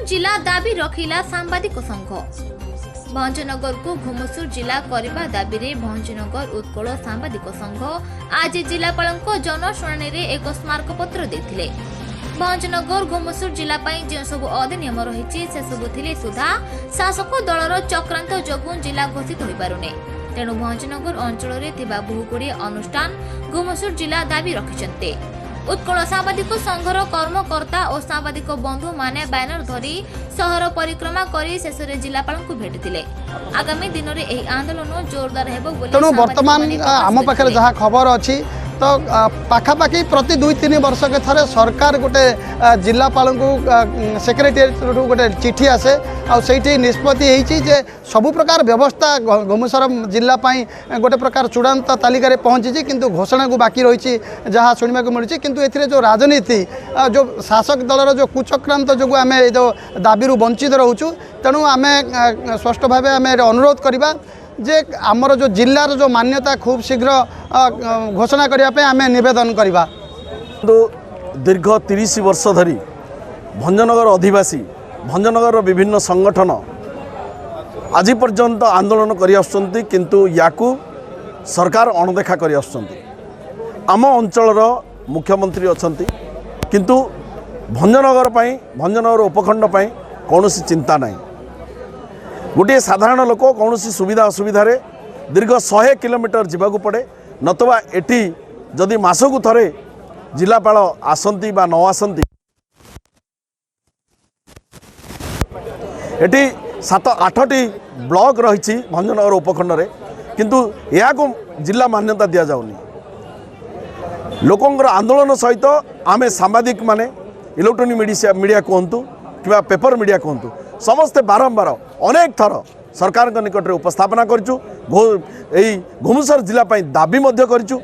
जिला दाबी रखिला सांबादिक संघ। भंजनगर को घुमुसुर जिला करने दाबी रे भंजनगर उत्कल सांबादिक संघ आज जिलापाल जनशुणाणी रे एक स्मारक पत्र देथिले। भंजनगर घुमुसुर जिला जो सब अधिनियम रही से सब थिले सुधा शासक दलर चक्रांत जोगु जिला घोषित हो पारुने। तेणु भंजनगर अंचल में बहुगुड़े अनुष्ठान घुमुसुर जिला दाबी रखिछन्ते। उत्कल सांबादिक संघर कर्मकर्ता और सांबादिक बंधु माने बैनर धरी सहर परिक्रमा करी शेष में जिलापाल को भेटिथिले। आगामी दिन में यह आंदोलन जोरदार हेबो बोली तेणु वर्तमान आम पाखे जहाँ खबर अच्छी तो पाखापाखि प्रति 2-3 वर्ष के थरे सरकार गोटे जिलापाल को सेक्रेटेरिएट गोटे चिठी आसे आठी निष्पत्ति जे सबु प्रकार व्यवस्था घुमुसर जिलापाई गोटे प्रकार चूड़ांत तालिका रे पहुँची किंतु घोषणा को बाकी रही जहाँ शुणा मिली किंतु ए जो राजनीति जो शासक दलर जो कुचक्रांत जो आम जो दाबी वंचित रोचु तेणु आम स्पष्ट भाव आम अनुरोध करवा जे आमर जो जिलार जो मान्यता खूब शीघ्र घोषणा करने आम नवेदन करवा। दीर्घ 30 वर्ष धरी भंजनगर अधिवासी भंजनगर विभिन्न संगठन आज पर्यंत आंदोलन करि किंतु याकू सरकार अणदेखा करि आम अंचल मुख्यमंत्री अछंती किंतु भंजनगर भंजनगर उपखंड कौन चिंता नहीं। गोटे साधारण लोक कौन सुविधा असुविधा दीर्घ 100 किलोमीटर जावाक पड़े नतबा एटी जदि मासकू थरे जिलापाल आसंती बा न आसंती एटी 7-8टी ब्लॉक रही भंजनगर उपखंड रे किंतु या को जिला मान्यता दि जाउनी। लोकंर आंदोलन सहित आमे सांबादिक माने इलेक्ट्रोनिक मीडिया कहतु कि पेपर मीडिया कहतु समस्ते बारंबार अनेक थर सरकार निकट में उपस्थापना करूँ घुमुसर जिला दाबी करूँ